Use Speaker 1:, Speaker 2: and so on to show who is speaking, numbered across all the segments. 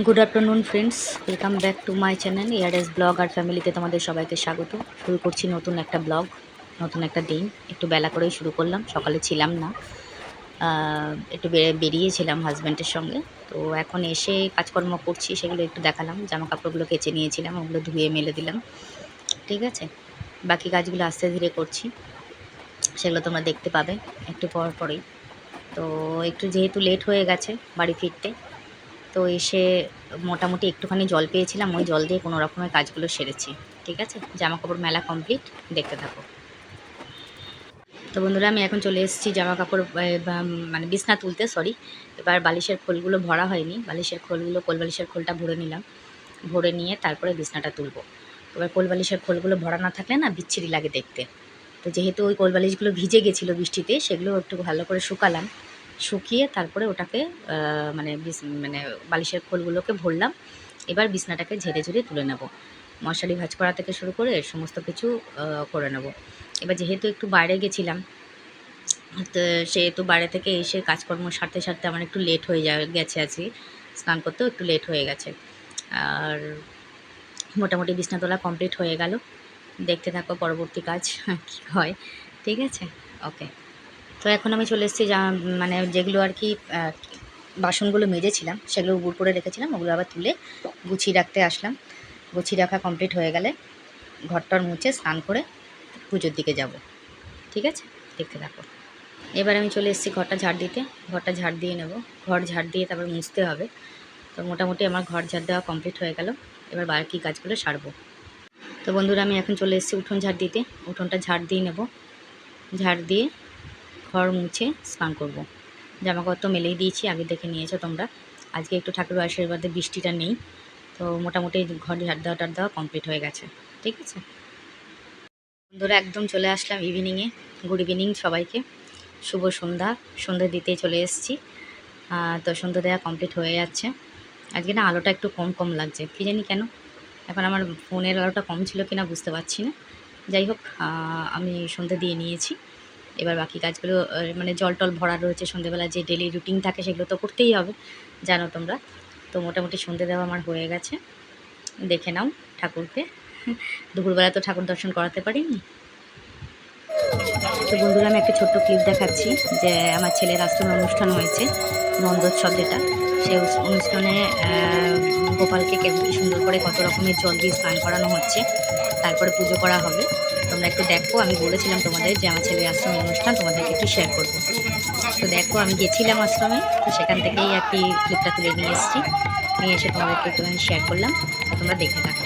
Speaker 1: Good afternoon friends, welcome back to my channel ইয়ারএস blog আর ফ্যামিলিতে তোমাদের সবাইকে স্বাগত। শুরু করছি নতুন একটা ব্লগ, নতুন একটা দিন। একটু বেলা করেই শুরু করলাম, সকালে ছিলাম না, একটু বেরিয়েছিলাম হাজব্যান্ডের সঙ্গে। তো এখন এসে কাজকর্ম করছি, সেগুলো একটু দেখালাম। জামা কাপড়গুলো কেচে নিয়েছিলাম, ওগুলো ধুয়ে মেলে দিলাম। ঠিক আছে, বাকি কাজগুলো আস্তে ধীরে করছি, সেগুলো তোমরা দেখতে পাবে একটু পর পরেই। তো একটু যেহেতু লেট হয়ে গেছে বাড়ি ফিরতে, তো এসে মোটামুটি একটুখানি জল পেয়েছিলাম, ওই জল দিয়ে কোনো রকমের কাজগুলো সেরেছি। ঠিক আছে, জামা কাপড় মেলা কমপ্লিট, দেখতে থাকো। তো বন্ধুরা, আমি এখন চলে এসেছি জামা কাপড় মানে বিছনা তুলতে। সরি, এবার বালিশের খোলগুলো ভরা হয়নি, বালিশের খোলগুলো কোল বালিশের খোলটা ভরে নিলাম। ভরে নিয়ে তারপরে বিছনাটা তুলবো। এবার কোল বালিশের খোলগুলো ভরা না থাকলে না বিচ্ছিরি লাগে দেখতে। তো যেহেতু ওই কোল বালিশগুলো ভিজে গেছিলো বৃষ্টিতে, সেগুলো একটু ভালো করে শুকালাম। শুকিয়ে তারপরে ওটাকে মানে বালিশের খোলগুলোকে ভরলাম। এবার বিছনাটাকে ঝেড়ে ঝুড়ে তুলে নেব। মশারি ভাঁজ করা থেকে শুরু করে সমস্ত কিছু করে নেব। এবার যেহেতু একটু বাইরে গেছিলাম, তো সেহেতু বাইরে থেকে এসে কাজকর্ম সারতে সারতে আমার একটু লেট হয়ে গেছে আজকে। স্নান করতেও একটু লেট হয়ে গেছে। আর মোটামুটি বিছনা তোলা কমপ্লিট হয়ে গেল। দেখতে থাকো পরবর্তী কাজ কী হয়। ঠিক আছে, ওকে। তো এখন আমি চলে এসেছি মানে যেগুলো আর কি বাসনগুলো মেজেছিলাম, সেগুলো উবুড় করে রেখেছিলাম, ওগুলো আবার তুলে গুছিয়ে রাখতে আসলাম। গুছিয়ে রাখা কমপ্লিট হয়ে গেলে ঘরটর মুছে স্নান করে পুজোর দিকে যাব। ঠিক আছে, দেখতে থাকো। এবার আমি চলে এসেছি ঘরটা ঝাড় দিতে। ঘরটা ঝাড় দিয়ে নেব, ঘর ঝাড় দিয়ে তারপর মুছতে হবে। তো মোটামুটি আমার ঘর ঝাড় দেওয়া কমপ্লিট হয়ে গেল। এবার বাকি কাজগুলো সারবো। তো বন্ধুরা, আমি এখন চলে এসেছি উঠোন ঝাড় দিতে। উঠোনটা ঝাড় দিয়ে নেব, ঝাড় দিয়ে ঘর মুছে স্নান করব। জামাকাপড় তো মেলেই দিয়েছি, আগে দেখে নিয়েছো তোমরা। আজকে একটু ঠাকুরের আশীর্বাদে বৃষ্টিটা নেই, তো মোটামুটি ঘর ঝাড় দেওয়া কমপ্লিট হয়ে গেছে। ঠিক আছে বন্ধুরা, একদম চলে আসলাম ইভিনিংয়ে। গুড ইভিনিং সবাইকে, শুভ সন্ধ্যা। সন্ধ্যা দিতেই চলে এসেছি। তো সন্ধ্যা দেওয়া কমপ্লিট হয়ে যাচ্ছে। আজকে না আলোটা একটু কম কম লাগছে, কী জানি কেন। এখন আমার ফোনের আলোটা কম ছিল কিনা বুঝতে পারছি না। যাই হোক, আমি সন্ধ্যা দিয়ে নিয়েছি। এবার বাকি কাজগুলো মানে জল টল ভরা রয়েছে, সন্ধ্যেবেলা যে ডেলি রুটিন থাকে সেগুলো তো করতেই হবে, জানো তোমরা। তো মোটামুটি সন্ধ্যে দেওয়া আমার হয়ে গেছে। দেখে নাও ঠাকুরকে। দুপুরবেলা তো ঠাকুর দর্শন করাতে পারিনি। তো বন্ধুরা, আমি একটা ছোট্ট ক্লিপ দেখাচ্ছি যে আমার ছেলের আশ্রমে অনুষ্ঠান হয়েছে, নন্দোৎসব যেটা। সেই অনুষ্ঠানে গোপালকে কি সুন্দর করে কত রকমের জল দিয়ে স্নান করানো হচ্ছে, তারপরে পুজো করা হবে। তোমরা একটু দেখো, আমি বলেছিলাম তোমাদের যে আমার ছেলের আশ্রমে অনুষ্ঠান, তোমাদেরকে একটু শেয়ার করবো। তো দেখো, আমি গেছিলাম আশ্রমে, তো সেখান থেকেই আর কি ক্লিপটা তুলে নিয়ে এসেছি। নিয়ে এসে তোমাদেরকে একটুখানি শেয়ার করলাম, তো তোমরা দেখে থাকো।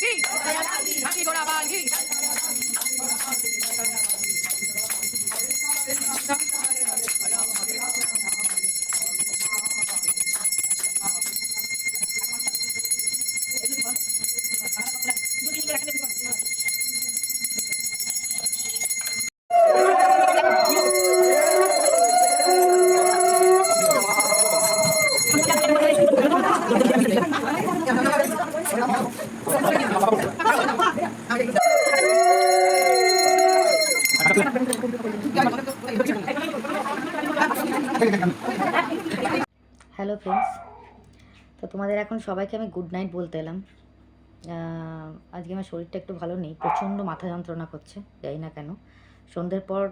Speaker 2: की झांकी घोड़ा बाल की
Speaker 1: হ্যালো ফ্রেন্ডস, তো তোমাদের এখন সবাইকে আমি গুড নাইট বলতে এলাম। আজকে আমার শরীরটা একটু ভালো নেই, প্রচণ্ড মাথা যন্ত্রণা করছে, জানি না কেন। সন্ধ্যের পর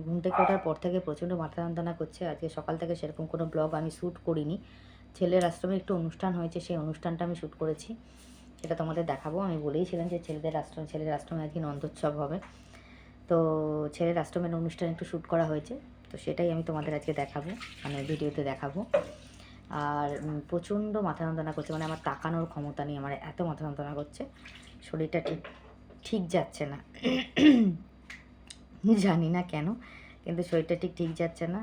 Speaker 1: ঘুম থেকে ওঠার পর থেকে প্রচণ্ড মাথা যন্ত্রণা করছে। আজকে সকাল থেকে সেরকম কোনো ব্লগ আমি শ্যুট করিনি। ছেলের আশ্রমে একটু অনুষ্ঠান হয়েছে, সেই অনুষ্ঠানটা আমি শ্যুট করেছি, সেটা তোমাদের দেখাবো। আমি বলেইছিলাম যে ছেলের আশ্রমে আজকে নন্দোৎসব হবে, তো ছেলের আশ্রমের অনুষ্ঠান একটু শ্যুট করা হয়েছে, তো সেটাই আমি তোমাদের আজকে দেখাবো, মানে ভিডিওতে দেখাবো। আর প্রচণ্ড মাথা যন্ত্রণা করছে, মানে আমার তাকানোর ক্ষমতা নেই, আমার এত মাথা যন্ত্রণা করছে, শরীরটা ঠিক যাচ্ছে না। জানি না কেন, কিন্তু শরীরটা ঠিক যাচ্ছে না।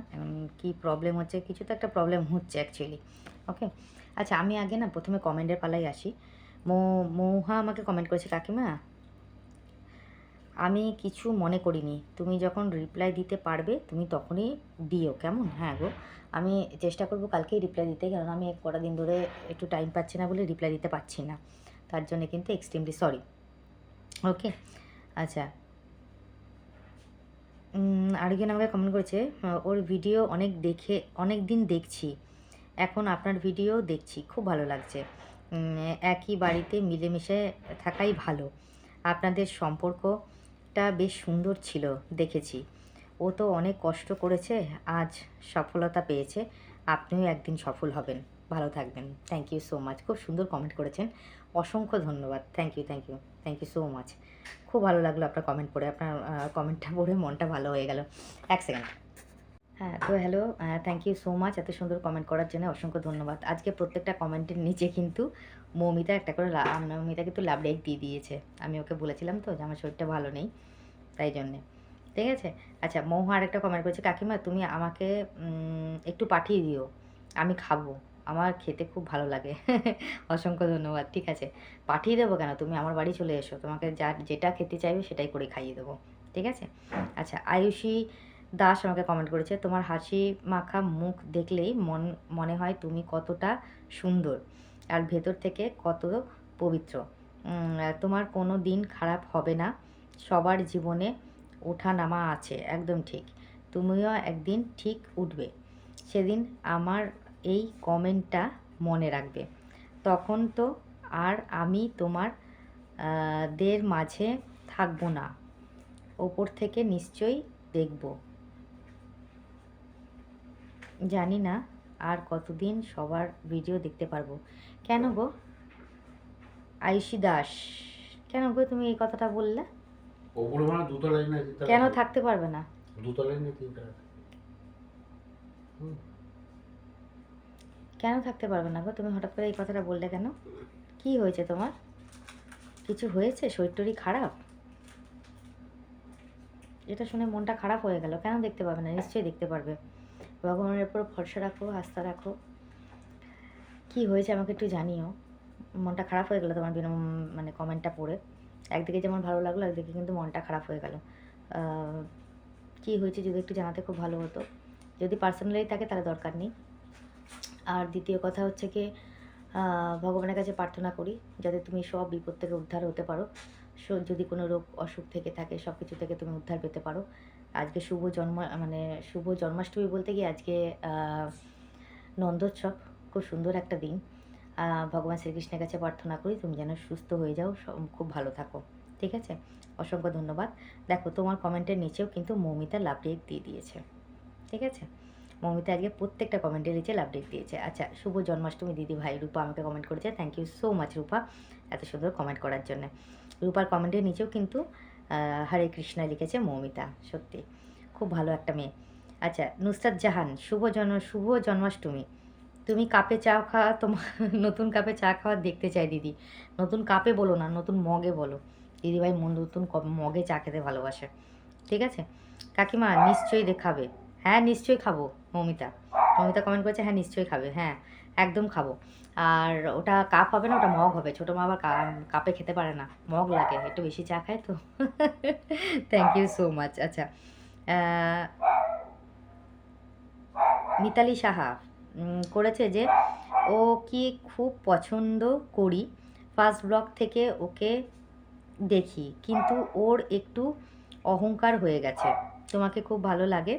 Speaker 1: কি প্রবলেম হচ্ছে, কিছু তো একটা প্রবলেম হচ্ছে অ্যাকচুয়ালি। ওকে, আচ্ছা আমি আগে না প্রথমে কমেন্টের পালাই আসি। মৌহা আমাকে কমেন্ট করেছে, কাকিমা আমি কিছু মনে করিনি, তুমি যখন রিপ্লাই দিতে পারবে তুমি তখনই দিও, কেমন? হ্যাঁ গো, আমি চেষ্টা করবো কালকেই রিপ্লাই দিতে, কারণ আমি কটা দিন ধরে একটু টাইম পাচ্ছি না বলে রিপ্লাই দিতে পারছি না, তার জন্য কিন্তু এক্সট্রিমলি সরি। ওকে, আচ্ছা আরেকজন আমাকে কমেন্ট করেছে, ওর ভিডিও অনেক দিন দেখছি, এখন আপনার ভিডিও দেখছি, খুব ভালো লাগছে। একই বাড়িতে মিলেমিশে থাকাই ভালো, আপনাদের সম্পর্কটা বেশ সুন্দর ছিল দেখেছি। ও তো অনেক কষ্ট করেছে, আজ সফলতা পেয়েছে, আপনিও একদিন সফল হবেন, ভালো থাকবেন। থ্যাংক ইউ সো মাচ, খুব সুন্দর কমেন্ট করেছেন, অসংখ্য ধন্যবাদ। Thank you so much. খুব ভালো লাগলো আপনার কমেন্ট পড়ে, আপনার কমেন্টটা পড়ে মনটা ভালো হয়ে গেল। এক সেকেন্ড। হ্যাঁ, তো hello, thank you so much এত সুন্দর কমেন্ট করার জন্য, অসংখ্য ধন্যবাদ। আজকে প্রত্যেকটা কমেন্টের নিচে কিন্তু মৌমিতা একটা করে মৌমিতা কিন্তু লাভ লাইক দিয়ে দিয়েছে। আমি ওকে বলেছিলাম তো যে আমার শরীরটা ভালো নেই, তাই জন্যে। ঠিক আছে, আচ্ছা মৌহা আরেকটা কমেন্ট করেছে, কাকিমা তুমি আমাকে একটু পাঠিয়ে দিও, আমি খাবো, আমার খেতে খুব ভালো লাগে। অসংখ্য ধন্যবাদ। ঠিক আছে, পাঠিয়ে দেবো কেন, তুমি আমার বাড়ি চলে এসো, তোমাকে যেটা খেতে চাইবে সেটাই করে খাইয়ে দেবো। ঠিক আছে, আচ্ছা আয়ুষী দাস আমাকে কমেন্ট করেছে, তোমার হাসি মাখা মুখ দেখলেই মনে হয় তুমি কতটা সুন্দর আর ভেতর থেকে কত পবিত্র। তোমার কোনো দিন খারাপ হবে না, সবার জীবনে ওঠা নামা আছে, একদম ঠিক, তুমিও একদিন ঠিক উঠবে, সেদিন আমার এই কমেন্টটা মনে রাখবে, তখন তো আর আমি তোমার দের মাঝে থাকবো না, ওপর থেকে নিশ্চয়ই দেখব, জানি না আর কতদিন সবার ভিডিও দেখতে পারবো। কেন গো আয়ুষী দাস, কেন গো তুমি এই কথাটা বললে?
Speaker 3: ওপরে মানে দুতলায় না
Speaker 1: কেন থাকতে পারবে না?
Speaker 3: দুতলায় না তিনতলায়।
Speaker 1: কেন থাকতে পারবে না গো, তুমি হঠাৎ করে এই কথাটা বললে কেন? কি হয়েছে তোমার? কিছু হয়েছে? শরীর টরীর খারাপ? এটা শুনে মনটা খারাপ হয়ে গেল। কেন দেখতে পাবে না? নিশ্চয়ই দেখতে পারবে। ভগবানের উপর ভরসা রাখো, আস্থা রাখো। কি হয়েছে আমাকে একটু জানিও। মনটা খারাপ হয়ে গেল তোমার মানে কমেন্টটা পড়ে। একদিকে যেমন ভালো লাগলো, একদিকে কিন্তু মনটা খারাপ হয়ে গেল। কি হয়েছে যদি একটু জানাতে খুব ভালো হতো। যদি পার্সোনালি থাকে তাহলে দরকার নেই। আর দ্বিতীয় কথা হচ্ছে কি, ভগবানের কাছে প্রার্থনা করি যাতে তুমি সব বিপদ থেকে উদ্ধার হতে পারো, যদি কোনো রোগ অসুখ থেকে থাকে সব কিছু থেকে তুমি উদ্ধার পেতে পারো। আজকে শুভ জন্মাষ্টমী বলতে গিয়ে আজকে নন্দোৎসব, খুব সুন্দর একটা দিন। ভগবান শ্রীকৃষ্ণের কাছে প্রার্থনা করি তুমি যেন সুস্থ হয়ে যাও, খুব ভালো থাকো। ঠিক আছে, অসংখ্য ধন্যবাদ। দেখো তোমার কমেন্টের নিচেও কিন্তু মৌমিতা লাভ রেক দিয়ে দিয়েছে। ঠিক আছে, মৌমিতা আজকে প্রত্যেকটা কমেন্টের নিচে লাভ রেক দিয়েছে। আচ্ছা, শুভ জন্মাষ্টমী দিদি ভাই রূপা আমাকে কমেন্ট করেছে, থ্যাংক ইউ সো মাচ রূপা এত সুন্দর কমেন্ট করার জন্য। রূপার কমেন্টের নিচেও কিন্তু হরে কৃষ্ণা লিখেছে মৌমিতা, সত্যি খুব ভালো একটা মেয়ে। আচ্ছা, নুসরাত জাহান, শুভ জন্মাষ্টমী, তুমি কাপে চা খাওয়া তোমার নতুন কাপে চা খাওয়া দেখতে চাই দিদি। নতুন কাপে বলো না, নতুন মগে বলো। দিদিভাই নতুন মগে চা খেতে ভালোবাসে। ঠিক আছে? কাকিমা নিশ্চয়ই দেখাবে। হ্যাঁ, নিশ্চয়ই খাবো মৌমিতা। মৌমিতা কমেন্ট করেছে হ্যাঁ, নিশ্চয়ই খাবে। হ্যাঁ, একদম খাবো। আর ওটা কাপ হবে না, ওটা মগ হবে। ছোটো মা আবার কাপে খেতে পারে না, মগ লাগে। একটু বেশি চা খায় তো। Thank you so much. আচ্ছা, মিতালি সাহা করেছে যে ও কি খুব পছন্দ করি, ফার্স্ট ব্লগ থেকে ওকে দেখি, কিন্তু ওর একটু অহংকার হয়ে গেছে, তোমাকে খুব ভালো লাগে।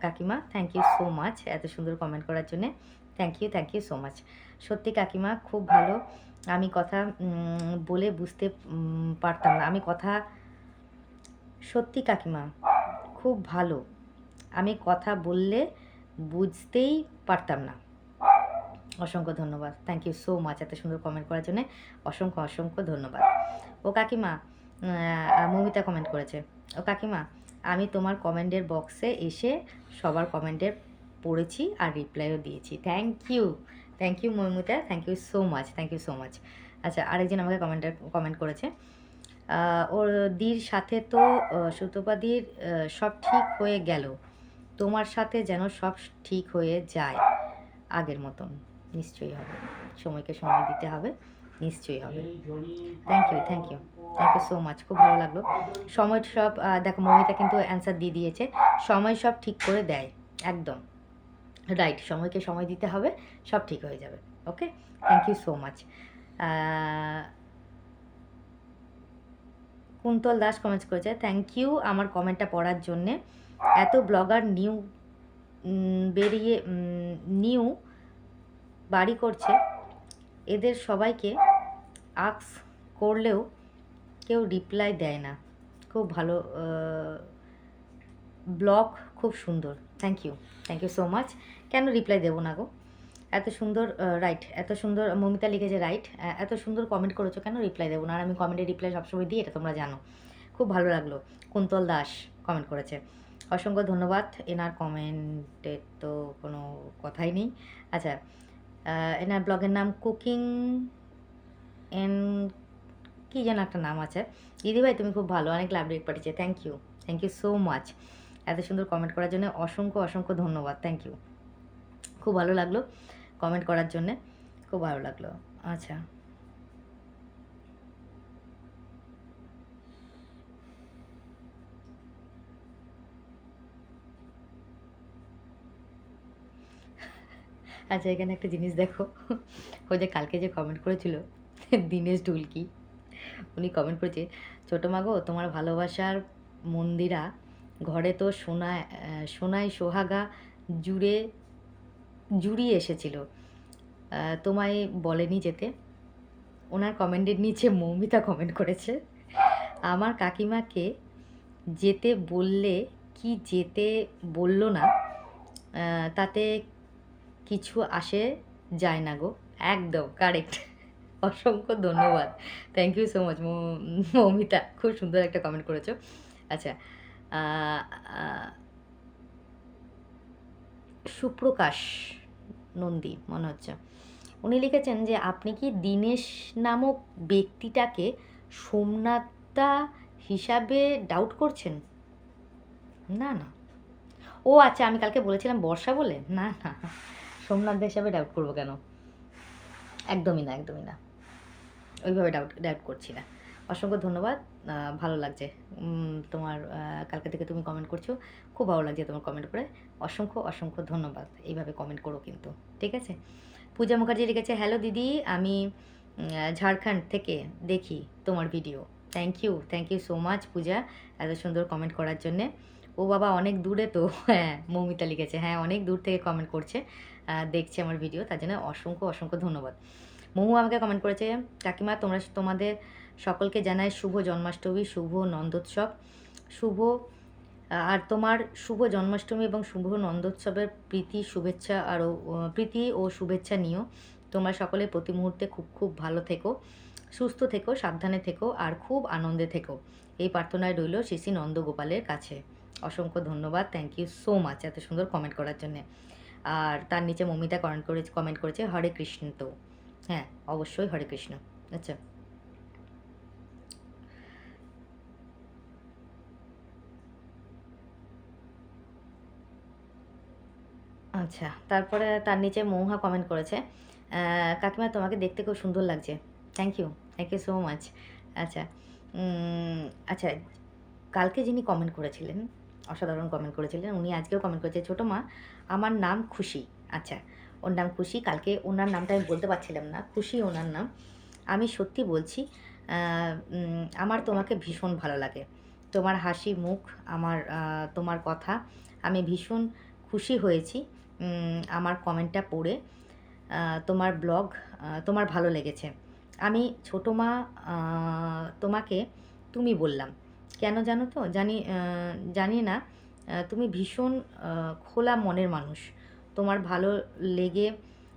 Speaker 1: কাকিমা থ্যাংক ইউ সো মাচ এত সুন্দর কমেন্ট করার জন্যে। Thank you so much. সত্যি কাকিমা খুব ভালো। আমি কথা বলে বুঝতে পারতাম না। সত্যি কাকিমা খুব ভালো, আমি কথা বললে বুঝতেই পারতাম না। অসংখ্য ধন্যবাদ। থ্যাংক ইউ সো মাচ এত সুন্দর কমেন্ট করার জন্য। অসংখ্য ধন্যবাদ। ও কাকিমা, মৌমিতা কমেন্ট করেছে, ও কাকিমা আমি তোমার কমেন্টের বক্সে এসে সবার কমেন্টের পড়েছি আর রিপ্লাইও দিয়েছি। Thank you Moumita, thank you so much. আচ্ছা, আরেকজন আমাকে কমেন্ট করেছে, ওর দির সাথে তো সুতোপাদির সব ঠিক হয়ে গেল, তোমার সাথে যেন সব ঠিক হয়ে যায় আগের মতন। নিশ্চয়ই হবে, সময়কে সময় দিতে হবে, নিশ্চয়ই হবে। থ্যাংক ইউ সো মাচ, খুব ভালো লাগলো। সময় সব দেখো মৌমিতা কিন্তু অ্যান্সার দিয়ে দিয়েছে, সময় সব ঠিক করে দেয়, একদম রাইট। সময়কে সময় দিতে হবে, সব ঠিক হয়ে যাবে। Okay, thank you so much. Kuntal Das comments করেছে, থ্যাংক ইউ আমার কমেন্টটা পড়ার জন্যে। এত ব্লগার নিউ বাড়ি করছে, এদের সবাইকে আক্স করলেও কেউ রিপ্লাই দেয় না। খুব ভালো ব্লগ, খুব সুন্দর। Thank you so much. কেন রিপ্লাই দেবো না গো? এত সুন্দর রাইট, এত সুন্দর মৌমিতা লিখেছে রাইট, এত সুন্দর কমেন্ট করেছো, কেন রিপ্লাই দেবো না? আর আমি কমেন্টে রিপ্লাই সবসময় দিই, এটা তোমরা জানো। খুব ভালো লাগলো। কুন্তল দাস কমেন্ট করেছে, অসংখ্য ধন্যবাদ। এনার কমেন্টের তো কোনো কথাই নেই। আচ্ছা, এনার ব্লগের নাম কুকিং এন্ড কী যেন একটা নাম আছে। দিদিভাই তুমি খুব ভালো, অনেক লাভ রেট পাঠিয়েছে। থ্যাংক ইউ সো মাচ এত সুন্দর কমেন্ট করার জন্য। অসংখ্য ধন্যবাদ। থ্যাংক ইউ, খুব ভালো লাগলো কমেন্ট করার জন্যে, খুব ভালো লাগলো। আচ্ছা, আচ্ছা এখানে একটা জিনিস দেখো, ও যে কালকে যে কমেন্ট করেছিল দীনেশ ঢুলকি, উনি কমেন্ট করেছে, ছোটো মাগো তোমার ভালোবাসার মন্দিরা ঘরে তো সোনায় সোহাগা জুড়িয়ে এসেছিল, তোমায় বলেনি যেতে। ওনার কমেন্টের নিচে মৌমিতা কমেন্ট করেছে, আমার কাকিমাকে যেতে বললে কি যেতে বললো না, তাতে কিছু আসে যায় না গো। একদম কারেক্ট, অসংখ্য ধন্যবাদ। Thank you so much Moumita, খুব সুন্দর একটা কমেন্ট করেছো। আচ্ছা, সুপ্রকাশ নন্দী মনে হচ্ছে, উনি লিখেছেন যে আপনি কি দীনেশ নামক ব্যক্তিটাকে সোমনাথদা হিসাবে ডাউট করছেন? না না, ও আচ্ছা, আমি কালকে বলেছিলাম বর্ষা বলে, না সোমনাথদা হিসাবে ডাউট করবো কেন? একদমই না, ওইভাবে ডাউট করছি না। অসংখ্য ধন্যবাদ, ভালো লাগছে তোমার, কালকে থেকে তুমি কমেন্ট করছো, খুব ভালো লাগছে তোমার কমেন্ট করে। অসংখ্য ধন্যবাদ, এইভাবে কমেন্ট করো কিন্তু, ঠিক আছে। পূজা মুখার্জি লিখেছে, হ্যালো দিদি, আমি ঝাড়খণ্ড থেকে দেখি তোমার video. Thank you so much Puja এত সুন্দর কমেন্ট করার জন্যে। ও বাবা অনেক দূরে তো, হ্যাঁ মৌমিতা লিখেছে, হ্যাঁ অনেক দূর থেকে কমেন্ট করছে, দেখছে আমার ভিডিও, তার জন্য অসংখ্য ধন্যবাদ। মহু আমাকে কমেন্ট করেছে, কাকিমা তোমাদের সকলকে জানাই শুভ জন্মাষ্টমী, শুভ নন্দোৎসব, আর তোমার শুভ জন্মাষ্টমী এবং শুভ নন্দোৎসবের প্রীতি ও শুভেচ্ছা নিও। তোমরা সকলে প্রতি মুহূর্তে খুব ভালো থেকো, সুস্থ থেকো, সাবধানে থেকো আর খুব আনন্দে থেকো, এই প্রার্থনায় রইল শ্রী নন্দগোপালের কাছে। অসংখ্য ধন্যবাদ, থ্যাংক ইউ সো মাচ এত সুন্দর কমেন্ট করার জন্যে। আর তার নিচে মমিতা কমেন্ট করেছে হরে কৃষ্ণ। তো হ্যাঁ, অবশ্যই হরে কৃষ্ণ। আচ্ছা, আচ্ছা, তারপরে তার নিচে মৌহা কমেন্ট করেছে কাকিমা তোমাকে দেখতে খুব সুন্দর লাগছে। Thank you so much. আচ্ছা, আচ্ছা, কালকে যিনি কমেন্ট করেছিলেন, অসাধারণ কমেন্ট করেছিলেন, উনি আজকেও কমেন্ট করেছে ছোটো মা আমার নাম খুশি। আচ্ছা, ওর নাম খুশি। কালকে ওনার নামটা আমি বলতে পারছিলাম না, খুশি ওনার নাম। আমি সত্যি বলছি, আমার তোমাকে ভীষণ ভালো লাগে, তোমার হাসি মুখ, আমার তোমার কথা, আমি ভীষণ খুশি হয়েছি আমার কমেন্টটা পড়ে। তোমার ব্লগ তোমার ভালো লেগেছে। আমি ছোটো মা তোমাকে তুমি বললাম কেন জানো তো? জানি না, তুমি ভীষণ খোলা মনের মানুষ। তোমার ভালো লেগে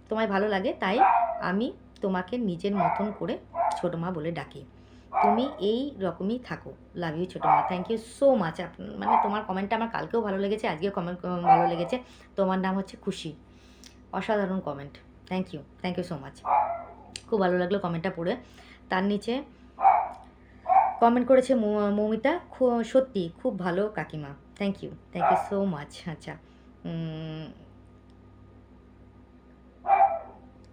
Speaker 1: তোমায় ভালো লাগে, তাই আমি তোমাকে নিজের মতন করে ছোটো মা বলে ডাকি। তুমি এই রকমই থাকো। লাভ ইউ ছোটো মা। Thank you so much. মানে তোমার কমেন্টটা আমার কালকেও ভালো লেগেছে, আজকেও কমেন্ট ভালো লেগেছে। তোমার নাম হচ্ছে খুশি। অসাধারণ comment. Thank you so much. খুব ভালো লাগলো কমেন্টটা পড়ে। তার নিচে কমেন্ট করেছে মৌমিতা, সত্যি খুব ভালো কাকিমা। Thank you so much. আচ্ছা,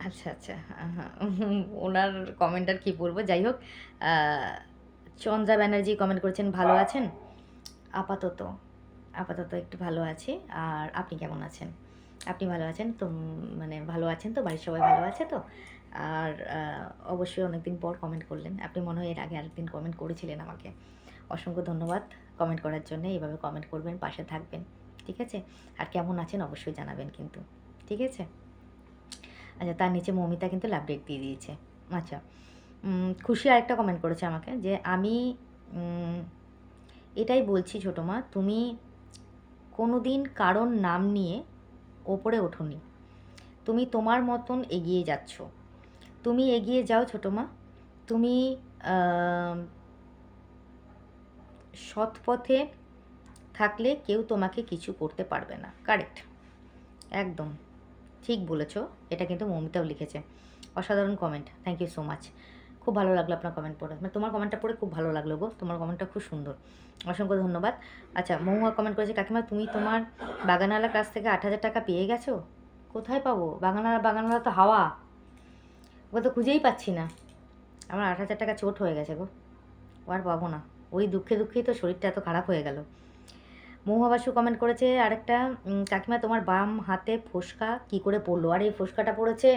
Speaker 1: আচ্ছা, আচ্ছা, ওনার কমেন্ট আর কী বলবো, যাই হোক। চন্দ্রা ব্যানার্জি কমেন্ট করেছেন ভালো আছেন? আপাতত একটু ভালো আছি। আর আপনি কেমন আছেন? আপনি ভালো আছেন তো? মানে ভালো আছেন তো? বাড়ির সবাই ভালো আছে তো? আর অবশ্যই অনেকদিন পর কমেন্ট করলেন। আপনি মনে হয় এর আগে আরেকদিন কমেন্ট করেছিলেন আমাকে। অসংখ্য ধন্যবাদ কমেন্ট করার জন্য। এইভাবে কমেন্ট করবেন, পাশে থাকবেন, ঠিক আছে? আর কেমন আছেন অবশ্যই জানাবেন কিন্তু, ঠিক আছে? আচ্ছা, তার নিচে মৌমিতা কিন্তু লাভ রেট দিয়ে দিয়েছে। আচ্ছা, খুশি আরেকটা কমেন্ট করেছে আমাকে যে আমি এটাই বলছি ছোটো মা, তুমি কোনো দিন কারোর নাম নিয়ে ওপরে ওঠোনি। তুমি তোমার মতন এগিয়ে যাচ্ছ। তুমি এগিয়ে যাও ছোটো মা। তুমি সৎ পথে থাকলে কেউ তোমাকে কিছু করতে পারবে না। কারেক্ট, একদম ঠিক বলেছো। এটা কিন্তু মৌমিতাও লিখেছে। অসাধারণ comment. Thank you so much. খুব ভালো লাগলো আপনার কমেন্ট পড়ে। মানে তোমার কমেন্টটা পড়ে খুব ভালো লাগলো গো। তোমার কমেন্টটা খুব সুন্দর। অসংখ্য ধন্যবাদ। আচ্ছা, মহুয়া কমেন্ট করেছে কাকিমা তুমি তোমার বাগানওয়ালার কাছ থেকে 8,000 টাকা পেয়ে গেছো? কোথায় পাবো? বাগানওয়ালা তো হাওয়া, ওকে তো খুঁজেই পাচ্ছি না। আমার 8,000 টাকা চোট হয়ে গেছে গো, ও আর পাবো না। ওই দুঃখেই তো শরীরটা এত খারাপ হয়ে গেল। মহুয়াবাসু কমেন্ট করেছে আরেকটা, কাকিমা তোমার বাম হাতে ফোসকা কি করে পড়লো? আর এই ফোসকাটা পড়েছে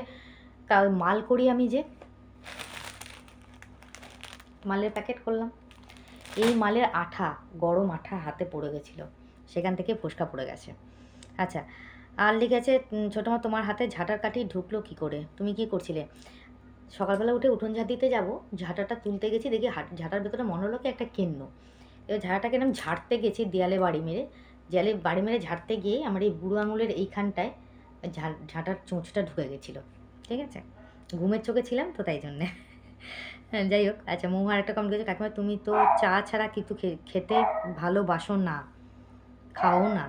Speaker 1: মাল করি আমি, যে মালের প্যাকেট করলাম, এই মালের আঠা, গরম আঠা হাতে পড়ে গেছিলো, সেখান থেকে ফোসকা পড়ে গেছে। আচ্ছা, আর লিখেছে ছোটো মা তোমার হাতে ঝাঁটার কাঠি ঢুকলো কি করে? তুমি কি করছিলে? সকালবেলা উঠে উঠোন ঝাঁট দিতে যাবো, ঝাঁটাটা তুলতে গেছি, দেখি ঝাঁটার ভেতরে মনে হলো কি একটা কেন্ন। এবার ঝাঁটাটাকে আমি ঝাড়তে গেছি, দেয়ালে বাড়ি মেরে ঝাড়তে গিয়ে আমার এই বুড়ো আঙুলের এইখানটায় ঝাঁটার চোঁচটা ঢুকে গেছিলো, ঠিক আছে? ঘুমের চোখে ছিলাম তো, তাই জন্যে। হ্যাঁ, যাই হোক। আচ্ছা, মৌহা একটা কমেন্ট করেছে কাকিমা তুমি তো চা ছাড়া কিছু খেতে ভালোবাসো না, খাও না।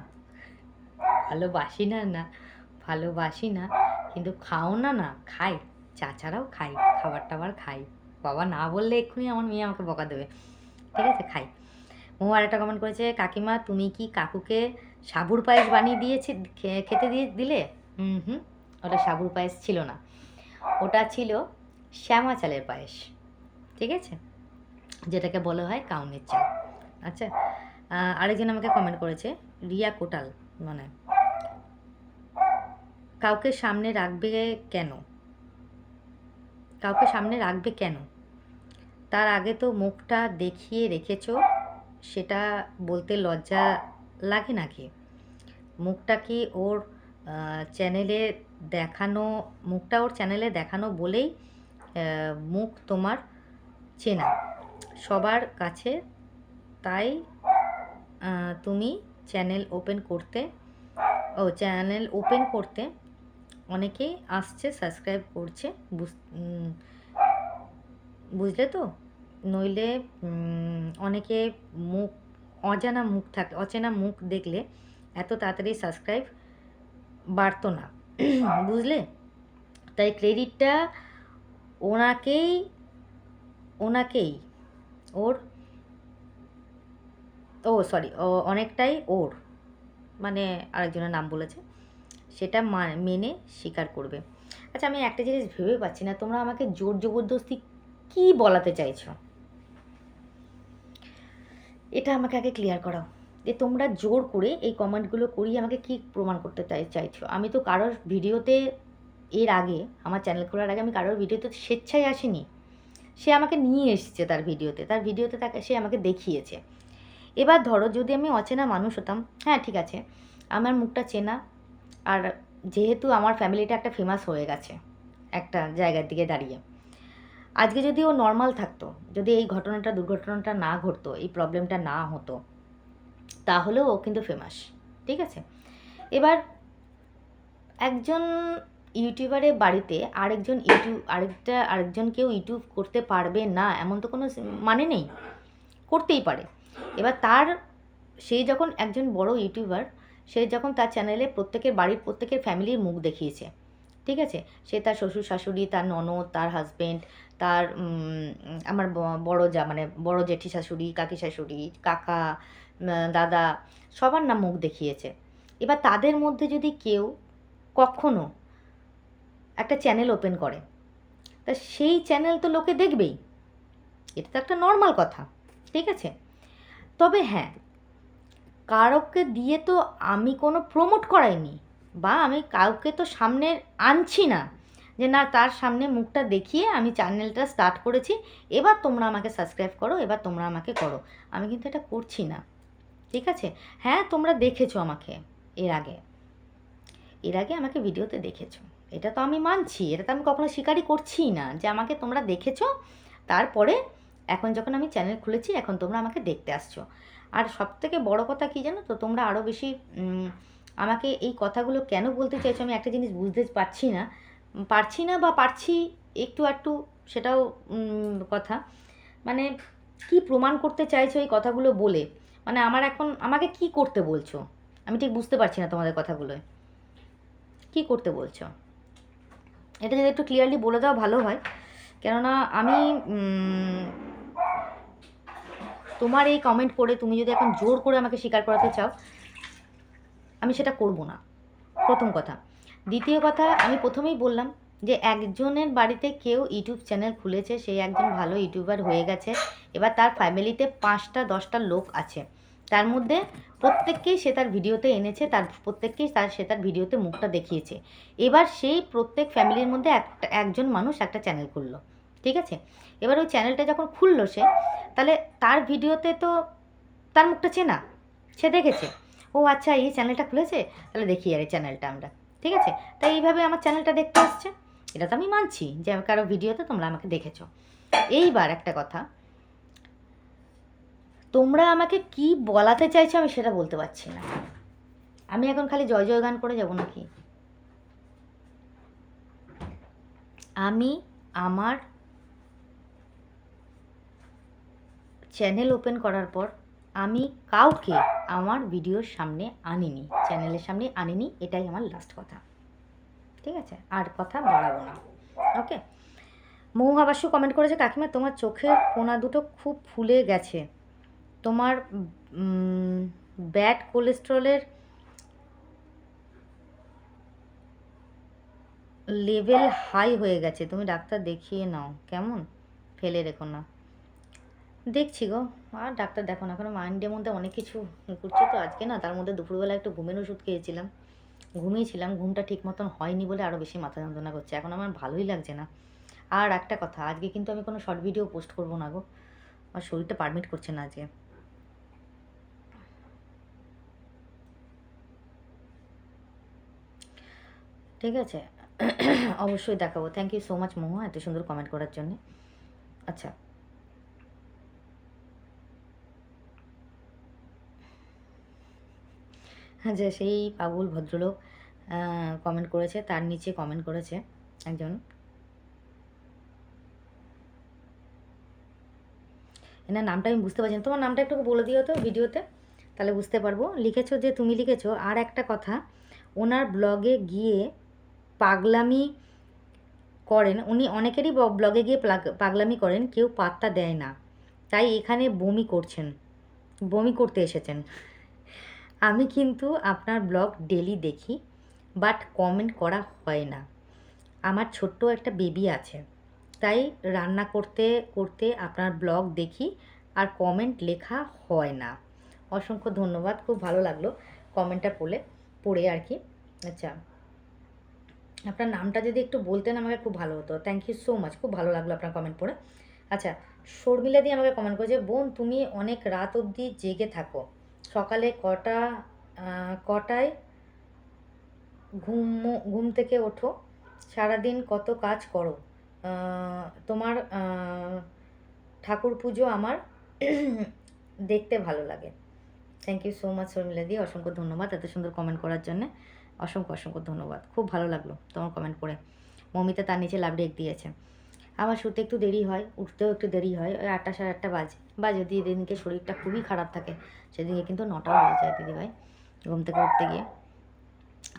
Speaker 1: ভালোবাসি না কিন্তু খাও না? না খাই, চা ছাড়াও খাই, খাবার টাবার খাই। বাবা না বললে এক্ষুনি আমার মেয়ে আমাকে বকা দেবে, ঠিক আছে? খাই। মৌ আর একটা কমেন্ট করেছে কাকিমা তুমি কি কাকুকে সাবুর পায়েস বানিয়ে খেতে দিলে? ওটা সাবুর পায়েস ছিল না, ওটা ছিল শ্যামা চালের পায়েস, ঠিক আছে? যেটাকে বলা হয় কাউনের চাল। আচ্ছা, আরেকজন আমাকে কমেন্ট করেছে রিয়া কোটাল, মানে কাউকে সামনে রাখবে কেন? তার আগে তো মুখটা দেখিয়ে রেখেছো, সেটা বলতে লজ্জা লাগে নাকি? মুখটা কি ওর চ্যানেলে দেখানো বলেই মুখ তোমার চেনা সবার কাছে, তাই তুমি চ্যানেল ওপেন করতে অনেকেই আসছে, সাবস্ক্রাইব করছে, বুঝলে তো? নইলে অনেকে অচেনা মুখ দেখলে এত তাড়াতাড়ি সাবস্ক্রাইব বাড়তো না, বুঝলে? তাই ক্রেডিটটা ওনাকেই ওনাকেই ওর সরি, অনেকটাই ওর, মানে আরেকজনের নাম বলেছে, সেটা মেনে স্বীকার করবে। আচ্ছা, আমি একটা জিনিস ভেবে পাচ্ছি না, তোমরা আমাকে জোর জবরদস্তি কী বলাতে চাইছো? এটা আমাকে আগে ক্লিয়ার করাও, যে তোমরা জোর করে এই কমেন্টগুলো করিয়ে আমাকে কী প্রমাণ করতে চাইছো? আমি তো কারোর ভিডিওতে এর আগে, আমার চ্যানেল খোলার আগে আমি কারোর ভিডিওতে স্বেচ্ছায় আসিনি। সে আমাকে নিয়ে এসেছে তার ভিডিওতে তাকে সে আমাকে দেখিয়েছে। এবার ধরো যদি আমি অচেনা মানুষ হতাম, হ্যাঁ ঠিক আছে, আমার মুখটা চেনা, আর যেহেতু আমার ফ্যামিলিটা একটা ফেমাস হয়ে গেছে একটা জায়গার দিকে দাঁড়িয়ে, আজকে যদি ও নর্মাল থাকতো, যদি এই দুর্ঘটনাটা না ঘটতো, এই প্রবলেমটা না হতো, তাহলেও ও কিন্তু ফেমাস, ঠিক আছে? এবার একজন ইউটিউবারের বাড়িতে আরেকজন কেউ ইউটিউব করতে পারবে না এমন তো কোনো মানে নেই, করতেই পারে। এবার সে যখন একজন বড় ইউটিউবার, সে যখন তার চ্যানেলে বাড়ির প্রত্যেকের ফ্যামিলির মুখ দেখিয়েছে, ঠিক আছে? সে তার শ্বশুর শাশুড়ি, তার ননদ, তার হাজবেন্ড, তার আমার বড় মানে বড় জেঠি শাশুড়ি, কাকি শাশুড়ি, কাকা, দাদা, সবার নাম মুখ দেখিয়েছে। এবার তাদের মধ্যে যদি কেউ কখনো একটা চ্যানেল ওপেন করে, তা সেই চ্যানেল তো লোকে দেখবেই, এটা তো একটা নর্মাল কথা, ঠিক আছে? তবে হ্যাঁ, কারোকে দিয়ে তো আমি কোনো প্রমোট করাইনি, বা আমি কাউকে তো সামনে আনছি না, যে না তার সামনে মুখটা দেখিয়ে আমি চ্যানেলটা স্টার্ট করেছি, এবার তোমরা আমাকে সাবস্ক্রাইব করো, এবার তোমরা আমাকে করো। আমি কিন্তু এটা করছি না, ঠিক আছে? হ্যাঁ, তোমরা দেখেছো আমাকে এর আগে আমাকে ভিডিওতে দেখেছো, এটা তো আমি মানছি, এটা তো আমি কখনো স্বীকারই করছি না যে আমাকে তোমরা দেখেছো। তারপরে এখন যখন আমি চ্যানেল খুলেছি, এখন তোমরা আমাকে দেখতে আসছো। আর সবথেকে বড় কথা কী জানো তো, তোমরা আরও বেশি আমাকে এই কথাগুলো কেন বলতে চাইছো, আমি একটা জিনিস বুঝতে পারছি না বা পারছি একটু একটু, সেটাও কথা। মানে কি প্রমাণ করতে চাইছো এই কথাগুলো বলে? মানে আমাকে কি করতে বলছো? আমি ঠিক বুঝতে পারছি না তোমাদের কথাগুলোয় কি করতে বলছো। এটা যদি একটু ক্লিয়ারলি বলে দাও ভালো হয়, কেননা আমি তোমার এই কমেন্ট পড়ে তুমি যদি এখন জোর করে আমাকে স্বীকার করাতে চাও, আমি সেটা করব না, প্রথম কথা। দ্বিতীয় কথা, আমি প্রথমেই বললাম যে একজনের বাড়িতে কেউ ইউটিউব চ্যানেল খুলেছে, সেই একজন ভালো ইউটিউবার হয়ে গেছে, এবার তার ফ্যামিলিতে 5টা 10টা লোক আছে, তার মধ্যে প্রত্যেককেই সে তার ভিডিওতে এনেছে, সে তার ভিডিওতে মুখটা দেখিয়েছে। এবার সেই প্রত্যেক ফ্যামিলির মধ্যে একজন মানুষ একটা চ্যানেল খুললো, ঠিক আছে? এবার ওই চ্যানেলটা যখন খুললো সে, তাহলে তার ভিডিওতে তো তার মুখটা চেনা, সে দেখেছে, ও আচ্ছা এই চ্যানেলটা খুলেছে, তাহলে দেখি আর এই চ্যানেলটা আমরা, ঠিক আছে? তাই এইভাবে আমার চ্যানেলটা দেখতে আসছে, এটা তো আমি মানছি যে কারো ভিডিওতে তোমরা আমাকে দেখেছো। এইবার একটা কথা, তোমরা আমাকে কি বলাতে চাইছো আমি সেটা বলতে পারছি না। আমি এখন খালি জয় জয় গান করে যাব নাকি? আমি আমার চ্যানেল ওপেন করার পর আমি কাউকে আমার ভিডিওর সামনে আনিনি, চ্যানেলের সামনে আনিনি, এটাই আমার লাস্ট কথা, ঠিক আছে? আর কথা বাড়াবো না, ওকে? মৌহাবাসু কমেন্ট করেছে, কাকিমা তোমার চোখের কোনা দুটো খুব ফুলে গেছে, তোমার ব্যাড কোলেস্ট্রলের লেভেল হাই হয়ে গেছে, তুমি ডাক্তার দেখিয়ে নাও, কেমন? ফেলে রেখো না। দেখছি গো, আর ডাক্তার দেখো না, কারণ মাইন্ডের মধ্যে অনেক কিছু ঘুরছে তো। আজকে না তার মধ্যে দুপুরবেলা একটু ঘুমের ওষুধ খেয়েছিলাম, ঘুমিয়েছিলাম, ঘুমটা ঠিক মতন হয়নি বলে আরও বেশি মাথা যন্ত্রণা করছে, এখন আমার ভালোই লাগছে না। আর একটা কথা, আজকে কিন্তু আমি কোনো শর্ট ভিডিও পোস্ট করবো না গো, আমার শরীরটা পারমিট করছে না আজকে, ঠিক আছে? অবশ্যই দেখাবো। থ্যাংক ইউ সো মাচ মহুয়া, এত সুন্দর কমেন্ট করার জন্য। আচ্ছা, যে সেই পাগল ভদ্রলোক কমেন্ট করেছে, তার নিচে কমেন্ট করেছে একজন, এনার নামটা আমি বুঝতে পারছি না, তোমার নামটা একটু বলে দিও তো ভিডিওতে, তাহলে বুঝতে পারবো। লিখেছো যে তুমি লিখেছো, আর একটা কথা, ওনার ব্লগে গিয়ে পাগলামি করেন, উনি অনেকেরই ব্লগে গিয়ে পাগলামি করেন, কেউ পাত্তা দেয় না, তাই এখানে বমি করছেন, বমি করতে এসেছেন। আমি কিন্তু আপনার ব্লগ ডেলি দেখি, বাট কমেন্ট করা হয় না। আমার ছোট্ট একটা বেবি আছে, তাই রান্না করতে করতে আপনার ব্লগ দেখি, আর কমেন্ট লেখা হয় না। অসংখ্য ধন্যবাদ, খুব ভালো লাগলো কমেন্টটা পড়ে আর কি। আচ্ছা, আপনার নামটা যদি একটু বলতেন আমাকে খুব ভালো হতো। থ্যাংক ইউ সো মাচ, খুব ভালো লাগলো আপনার কমেন্ট পড়ে। আচ্ছা, শর্মিলা দিয়ে আমাকে কমেন্ট করেছে, বোন তুমি অনেক রাত অবধি জেগে থাকো, সকালে কটায় ঘুম থেকে ওঠো, সারাদিন কত কাজ করো, তোমার ঠাকুর পুজো আমার দেখতে ভালো লাগে। Thank you so much Sharmila di, অসংখ্য ধন্যবাদ এত সুন্দর কমেন্ট করার জন্য। অসংখ্য অসংখ্য ধন্যবাদ, খুব ভালো লাগলো তোমার কমেন্ট পড়ে। মমিতা তার নিচে লাভ রেখ দিয়েছে। আমার শুতে একটু দেরি হয়, উঠতেও একটু দেরি হয়, ওই 8টা সাড়ে 8টা বাজে, বা যদি এদিনকে শরীরটা খুবই খারাপ থাকে সেদিকে কিন্তু 9টাও হয়ে যায় দিদিভাই ঘুম থেকে উঠতে গিয়ে।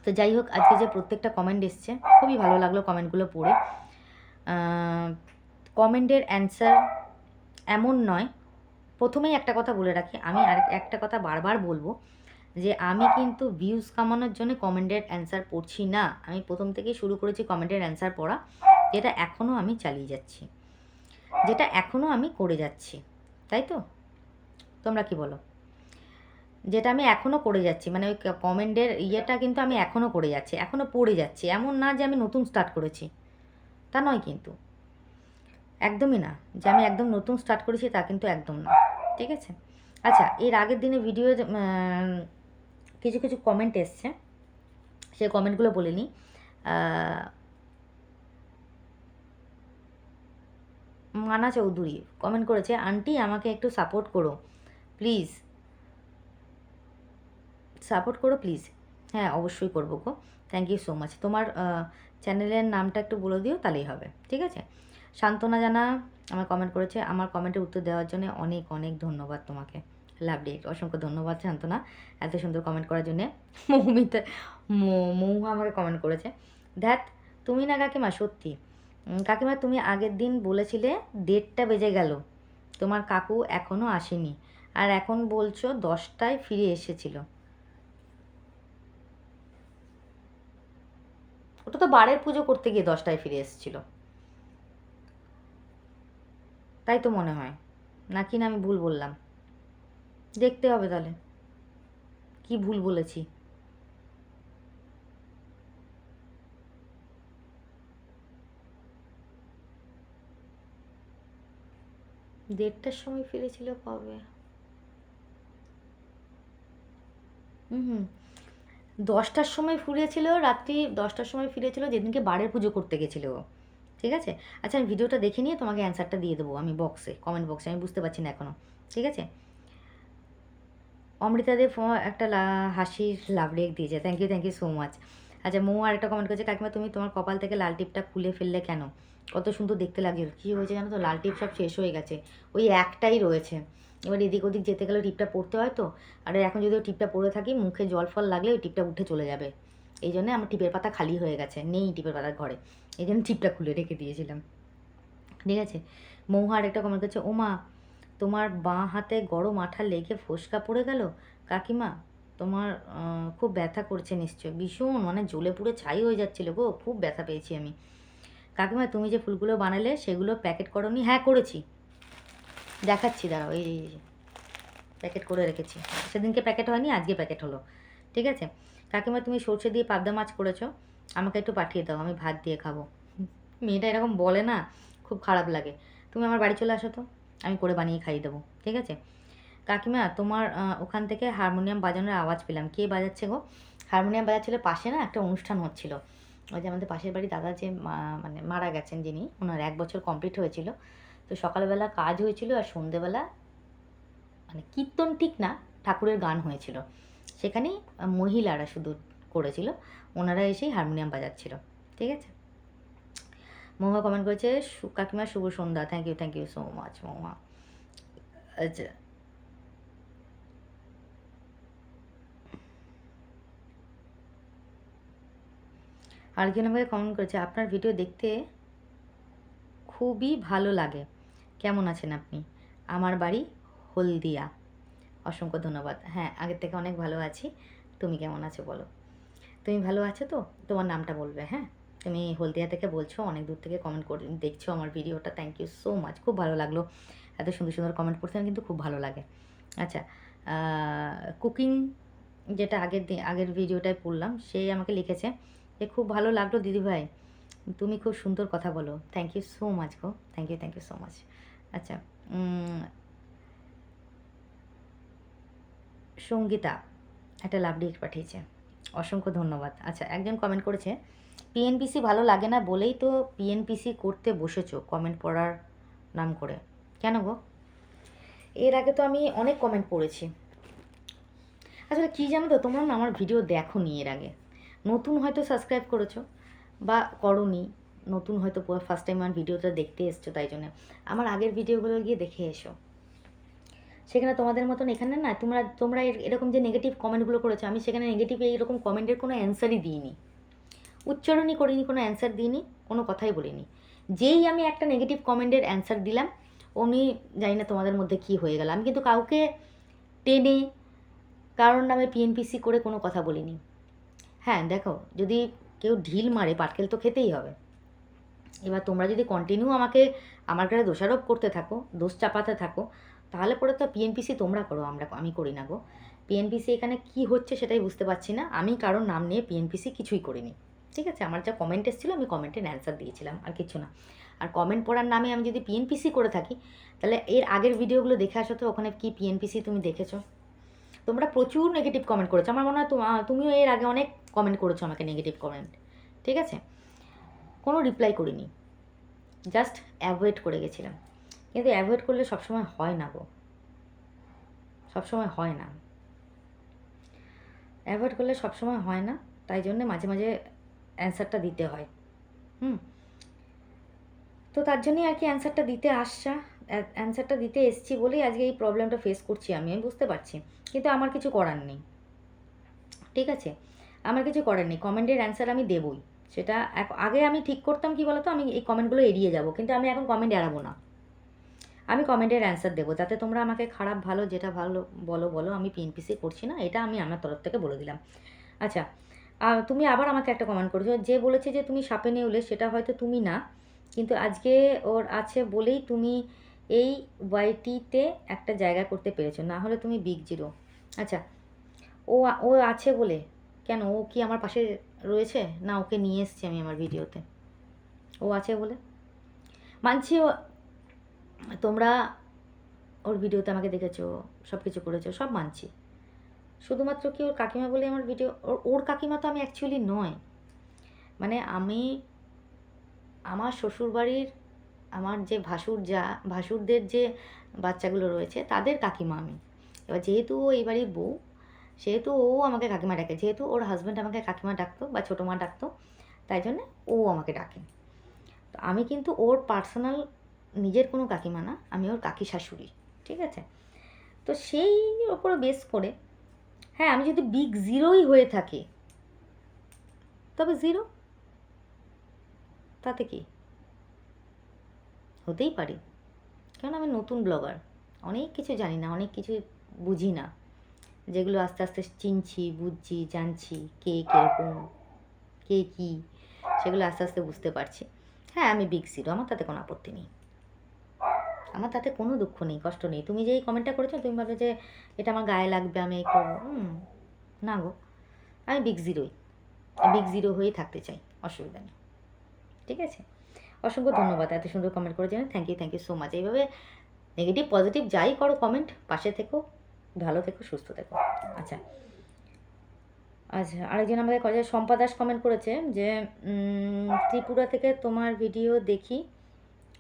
Speaker 1: তো যাই হোক, আজকে যে প্রত্যেকটা কমেন্ট এসছে খুবই ভালো লাগলো কমেন্টগুলো পড়ে। কমেন্টের অ্যান্সার এমন নয়, প্রথমেই একটা কথা বলে রাখি, আমি আর একটা কথা বারবার বলবো, যে আমি কিন্তু ভিউজ কামানোর জন্য কমেন্টের অ্যান্সার পড়ছি না। আমি প্রথম থেকেই শুরু করেছি কমেন্টের অ্যান্সার পড়া, যেটা এখনও আমি চালিয়ে যাচ্ছি, যেটা এখনও আমি করে যাচ্ছি, তাই তো? তোমরা কি বলো? যেটা আমি এখনও করে যাচ্ছি, মানে ওই কমেন্টের ইয়েটা কিন্তু আমি এখনও করে যাচ্ছি, এখনও পড়ে যাচ্ছি। এমন না যে আমি নতুন স্টার্ট করেছি, তা নয় কিন্তু, একদমই না যে আমি একদম নতুন স্টার্ট করেছি, তা কিন্তু একদম না, ঠিক আছে? আচ্ছা, এর আগের দিনে ভিডিও কিছু কিছু কমেন্ট এসছে, সেই কমেন্টগুলো বলে নিই। মানা চৌধুরী কমেন্ট করেছে, আন্টি আমাকে একটু সাপোর্ট করো প্লিজ, সাপোর্ট করো প্লিজ। হ্যাঁ, অবশ্যই করবো গো, থ্যাংক ইউ সো মাচ। তোমার চ্যানেলের নামটা একটু বলে দিও, তাহলেই হবে, ঠিক আছে? সান্ত্বনা জানা আমার কমেন্ট করেছে, আমার কমেন্টের উত্তর দেওয়ার জন্য অনেক অনেক ধন্যবাদ তোমাকে, লাভলি, অসংখ্য ধন্যবাদ সান্ত্বনা এত সুন্দর কমেন্ট করার জন্যে। মৌমিতা মৌহা আমাকে কমেন্ট করেছে, ধ্যাত তুমি না কাকিমা, সত্যি কাকিমা তুমি আগের দিন বলেছিলে 1:30 বেজে গেল, তোমার কাকু এখনও আসেনি, আর এখন বলছো 10টায় ফিরে এসেছিল। ওটা তো বারের পুজো করতে গিয়ে 10টায় ফিরে এসেছিল, তাই তো মনে হয়, নাকি না আমি ভুল বললাম? দেখতে হবে তাহলে কি ভুল বলেছি। দেড়টার সময় ফিরেছিল কবে? হুম, 10টার সময় ফিরেছিল, রাত্রি 10টার সময় ফিরেছিল, যেদিনকে বারের পুজো করতে গেছিল ও, ঠিক আছে? আচ্ছা, আমি ভিডিওটা দেখে নিয়ে তোমাকে অ্যান্সারটা দিয়ে দেবো আমি বক্সে, কমেন্ট বক্সে, আমি বুঝতে পারছি না এখনও, ঠিক আছে? অমৃতা দেব একটা হাসির লাভ রেখ দিয়েছে, থ্যাংক ইউ সো মাচ। আচ্ছা, মৌ আর একটা কমেন্ট করেছে, কাকিমা তুমি তোমার কপাল থেকে লাল টিপটা খুলে ফেললে কেন? কত সুন্দর দেখতে লাগে, কী হয়েছে জানো তো, লাল টিপ সব শেষ হয়ে গেছে, ওই একটাই রয়েছে। এবার এদিক ওদিক যেতে গেলে টিপটা পড়তে হয় তো, আর এখন যদি ওই টিপটা পরে থাকি মুখে জল ফল লাগলে ওই টিপটা উঠে চলে যাবে, এই জন্য আমার টিপের পাতা খালি হয়ে গেছে, নেই টিপের পাতার ঘরে, এই জন্য টিপটা খুলে রেখে দিয়েছিলাম, ঠিক আছে? মৌহার একটা কমেন্ট করছে, ওমা তোমার বাঁ হাতে গরম আঠা লেগে ফোসকা পড়ে গেল কাকিমা, তোমার খুব ব্যথা করছে নিশ্চয়, ভীষণ মানে জ্বলে পুড়ে ছাই হয়ে যাচ্ছিলো গো, খুব ব্যথা পেয়েছি আমি। কাকিমা তুমি যে ফুলগুলো বানালে সেগুলো প্যাকেট করোনি? হ্যাঁ করেছি, দেখাচ্ছি, দাঁড়াও, এই প্যাকেট করে রেখেছি, সেদিনকে প্যাকেট হয়নি, আজকে প্যাকেট হলো, ঠিক আছে? কাকিমা তুমি সর্ষে দিয়ে পাবদা মাছ করেছো, আমাকে একটু পাঠিয়ে দাও, আমি ভাত দিয়ে খাবো। মেয়েটা এরকম বলে না, খুব খারাপ লাগে। তুমি আমার বাড়ি চলে আসো তো, আমি করে বানিয়ে খাইয়ে দেবো, ঠিক আছে? কাকিমা তোমার ওখান থেকে হারমোনিয়াম বাজানোর আওয়াজ পেলাম, কে বাজাচ্ছে গো? হারমোনিয়াম বাজাচ্ছিল পাশে, না একটা অনুষ্ঠান হচ্ছিল, ওই যে আমাদের পাশের বাড়ি দাদা যে মানে মারা গেছেন যিনি, ওনার 1 বছর কমপ্লিট হয়েছিল, তো সকালবেলা কাজ হয়েছিল, আর সন্ধেবেলা মানে কীর্তন ঠিক না, ঠাকুরের গান হয়েছিল, সেখানেই মহিলারা শুধু করেছিল, ওনারা এসেই হারমোনিয়াম বাজাচ্ছিল, ঠিক আছে? মহুয়া কমেন্ট করেছে, কাকিমা শুভ সন্ধ্যা, থ্যাংক ইউ সো মাচ মহুয়া। আচ্ছা, আরেকজন আমাকে কমেন্ট করেছে, আপনার ভিডিও দেখতে খুবই ভালো লাগে, কেমন আছেন আপনি? আমার বাড়ি হলদিয়া। অসংখ্য ধন্যবাদ। হ্যাঁ, আগের থেকে অনেক ভালো আছি। তুমি কেমন আছো বলো? তুমি ভালো আছো তো? তোমার নামটা বলবে। হ্যাঁ, তুমি হলদিয়া থেকে বলছো, অনেক দূর থেকে কমেন্ট করে দেখছো আমার ভিডিওটা। থ্যাংক ইউ সো মাচ, খুব ভালো লাগলো। এত সুন্দর সুন্দর কমেন্ট করছেন, কিন্তু খুব ভালো লাগে। আচ্ছা, কুকিং যেটা আগের ভিডিওটায় পড়লাম, সে আমাকে লিখেছে যে খুব ভালো লাগলো দিদিভাই, তুমি খুব সুন্দর কথা বলো। থ্যাংক ইউ সো মাচ গো, থ্যাংক ইউ সো মাচ। আচ্ছা, সঙ্গীতা একটা লাভ ডিক পাঠিয়েছে, অসংখ্য ধন্যবাদ। আচ্ছা, একজন কমেন্ট করেছে, পিএনপিসি ভালো লাগে না বলেই তো পিএনপিসি করতে বসেছো কমেন্ট পড়ার নাম করে, কেন গো? এর আগে তো আমি অনেক কমেন্ট পড়েছি। আসলে কী জানো তো, তোমরা না আমার ভিডিও দেখো নি এর আগে, নতুন হয়তো সাবস্ক্রাইব করেছো বা করোনি, নতুন হয়তো পুরো ফার্স্ট টাইম আমার ভিডিওটা দেখতে এসছো, তাই জন্য আমার আগের ভিডিওগুলো গিয়ে দেখে এসো। সেখানে তোমাদের মতন এখানে না, তোমরা এরকম যে নেগেটিভ কমেন্টগুলো করেছো, আমি সেখানে নেগেটিভ এইরকম কমেন্টের কোনো অ্যান্সারই দিইনি, উচ্চারণই করিনি, কোনো অ্যান্সার দিইনি, কোনো কথাই বলিনি। যেই আমি একটা নেগেটিভ কমেন্টের অ্যান্সার দিলাম, অমনি জানি না তোমাদের মধ্যে কী হয়ে গেল। আমি কিন্তু কাউকে টেনে কারোর নামে পিএনপিসি করে কোনো কথা বলিনি। হ্যাঁ দেখো, যদি কেউ ঢিল মারে পাটকেল তো খেতেই হবে। এবার তোমরা যদি কন্টিনিউ আমাকে আমার ঘরে দোষারোপ করতে থাকো, দোষ চাপাতে থাকো, তাহলে পরে তো পিএনপিসি তোমরা করো, আমি করি না গো। পিএনপিসি এখানে কি হচ্ছে সেটাই বুঝতে পারছি না। আমি কারোর নাম নিয়ে পিএনপিসি কিছুই করিনি, ঠিক আছে? আমার যা কমেন্ট এসেছিলো আমি কমেন্টের অ্যান্সার দিয়েছিলাম, আর কিছু না। আর কমেন্ট পড়ার নামে আমি যদি পিএনপিসি করে থাকি, তাহলে এর আগের ভিডিওগুলো দেখে আসো তো, ওখানে কি পিএনপিসি তুমি দেখেছো? তোমরা প্রচুর নেগেটিভ কমেন্ট করেছো, আমার মনে হয় তুমিও এর আগে অনেক কমেন্ট করেছো আমাকে নেগেটিভ কমেন্ট, ঠিক আছে? কোনো রিপ্লাই করিনি, জাস্ট অ্যাভয়েড করে গেছিলাম। কিন্তু অ্যাভয়েড করলে সবসময় হয় না গো, সবসময় হয় না, অ্যাভয়েড করলে সবসময় হয় না, তাই জন্যে মাঝে মাঝে অ্যান্সারটা দিতে হয়। তো তার জন্যই আর কি অ্যান্সারটা দিতে এসছি বলেই আজকে এই প্রবলেমটা ফেস করছি আমি বুঝতে পারছি। কিন্তু আমার কিছু করার নেই, ঠিক আছে? আমার কিছু করার নেই, কমেন্টের অ্যান্সার আমি দেবই। সেটা আগে আমি ঠিক করতাম কি বলতো, আমি এই কমেন্টগুলো এড়িয়ে যাব, কিন্তু আমি এখন কমেন্ট এড়াবো না, আমি কমেন্টের অ্যান্সার দেবো। তাতে তোমরা আমাকে খারাপ ভালো যেটা ভালো বলো, আমি পিএনপিসি করছি না, এটা আমি আমার তরফ থেকে বলে দিলাম। আচ্ছা, তুমি আবার আমাকে একটা কমেন্ট করেছো, যে বলেছে যে তুমি সাপে নেউলে, সেটা হয়তো তুমি না, কিন্তু আজকে ওর আছে বলেই তুমি এই ওয়াইটিতে একটা জায়গা করতে পেরেছো, না হলে তুমি বিগ জিরো। আচ্ছা, ও আছে বলে কেন? ও কি আমার পাশে রয়েছে? না, ওকে নিয়ে এসছি আমি আমার ভিডিওতে, ও আছে বলে মানছি। তোমরা ওর ভিডিওতে আমাকে দেখেছো, সব কিছু করেছো, সব মানছি। শুধুমাত্র কি ওর কাকিমা বলে আমার ভিডিও, ওর কাকিমা তো আমি অ্যাকচুয়ালি নয়। মানে আমি আমার শ্বশুরবাড়ির আমার যে ভাসুরদের যে বাচ্চাগুলো রয়েছে তাদের কাকিমা আমি। এবার যেহেতু ও এই বাড়ির বউ, সেহেতু ও আমাকে কাকিমা ডাকে, যেহেতু ওর হাজব্যান্ড আমাকে কাকিমা ডাকতো বা ছোটো মা ডাকতো, তাই জন্যে ও আমাকে ডাকে। তো আমি কিন্তু ওর পার্সোনাল নিজের কোনো কাকিমা না, আমি ওর কাকি শাশুড়ি, ঠিক আছে? তো সেই ওপরে বেস করে, হ্যাঁ, আমি যদি বিগ জিরোই হয়ে থাকি, তবে জিরো, তাতে কি, হতেই পারি। কারণ আমি নতুন ব্লগার, অনেক কিছু জানি না, অনেক কিছু বুঝি না, যেগুলো আস্তে আস্তে চিনছি, বুঝছি, জানছি কে কীরকম, কে কী, সেগুলো আস্তে আস্তে বুঝতে পারছি। হ্যাঁ, আমি বিগ জিরো, আমার তাতে কোনো আপত্তি নেই, আমার তাতে কোনো দুঃখ নেই, কষ্ট নেই। তুমি যেই কমেন্টটা করেছো, তুমি ভাববে যে এটা আমার গায়ে লাগবে, আমি এই করবো, না গো, আমি বিগ জিরো হয়েই থাকতে চাই, অসুবিধা নেই, ঠিক আছে? অসংখ্য ধন্যবাদ এত সুন্দর কমেন্ট করার জন্য, থ্যাংক ইউ সো মাচ। এইভাবে নেগেটিভ পজিটিভ যাই করো কমেন্ট, পাশে থেকো, ভালো থেকো, সুস্থ থেকো। আচ্ছা, আরেকজন আমাকে শম্পা দাস কমেন্ট করেছে যে ত্রিপুরা থেকে তোমার ভিডিও দেখি,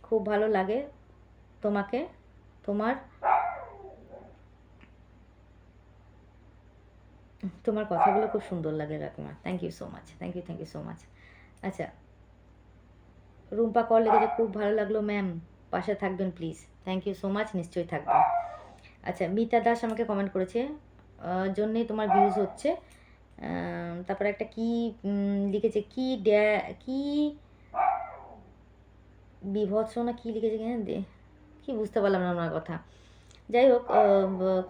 Speaker 1: খুব ভালো লাগে তোমাকে, তোমার কথাগুলো খুব সুন্দর লাগে কাকিমা। Thank you so much, thank you so much. আচ্ছা, রুম্পা কল লেগেছে, খুব ভালো লাগলো ম্যাম, পাশে থাকবেন please. Thank you so much, নিশ্চয়ই থাকবেন। আচ্ছা, মিতা দাস আমাকে কমেন্ট করেছে, জন্যেই তোমার ভিউজ হচ্ছে, তারপরে একটা কি লিখেছে কি বিভৎস না কি লিখেছে কি বুঝতে পারলাম না ওনার কথা। যাই হোক,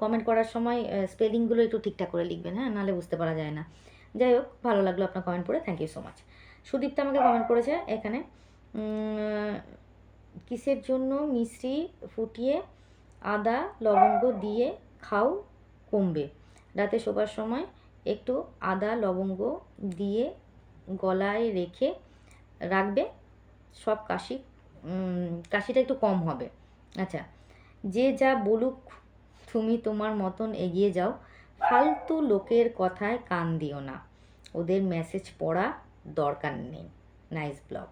Speaker 1: কমেন্ট করার সময় স্পেলিংগুলো একটু ঠিকঠাক করে লিখবেন, হ্যাঁ, নাহলে বুঝতে পারা যায় না। যাই হোক, ভালো লাগলো আপনার কমেন্ট পড়ে, thank you so much. Sudipta আমাকে কমেন্ট করেছে এখানে, কিসের জন্য মিশ্রি ফুটিয়ে আদা লবঙ্গ দিয়ে খাও কমবে, রাতে শোবার সময় একটু আদা লবঙ্গ দিয়ে গলায় রাখবে, সব কাশিটা একটু কম হবে। আচ্ছা, যে যা বলুক তুমি তোমার মতন এগিয়ে যাও, ফালতু লোকের কথায় কান দিও না, ওদের মেসেজ পড়া দরকার নেই। Nice blog.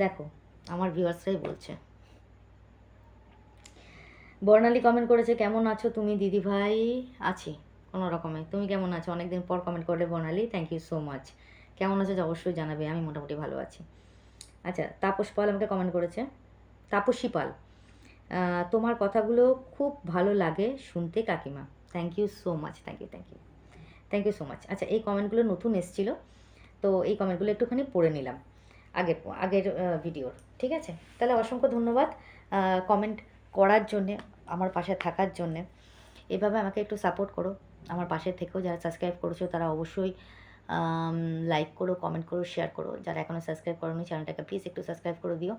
Speaker 1: দেখো, আমার ভিউয়ার্সরাই বলছে। বর্ণালী কমেন্ট করেছে, কেমন আছো তুমি দিদি ভাই? আছি কোনো রকমে, তুমি কেমন আছো? অনেকদিন পর কমেন্ট করলে বর্ণালী, থ্যাংক ইউ সো মাচ। কেমন আছো অবশ্যই জানাবে, আমি মোটামুটি ভালো আছি। আচ্ছা, তাপস পাল আমাকে কমেন্ট করেছে, তাপসী পাল, তোমার কথাগুলো খুব ভালো লাগে শুনতে কাকিমা। Thank you so much, thank you so much. আচ্ছা, এই কমেন্টগুলো নতুন এসেছিলো, তো এই কমেন্টগুলো একটুখানি পড়ে নিলাম আগের ভিডিওর। ঠিক আছে, তাহলে অসংখ্য ধন্যবাদ কমেন্ট করার জন্যে, আমার পাশে থাকার জন্যে। এভাবে আমাকে একটু সাপোর্ট করো, আমার পাশে থেকেও যারা সাবস্ক্রাইব করেছো তারা অবশ্যই লাইক করো, কমেন্ট করো, শেয়ার করো। যারা এখনও সাবস্ক্রাইব করোনি চ্যানেলটাকে প্লিজ একটু সাবস্ক্রাইব করে দিও,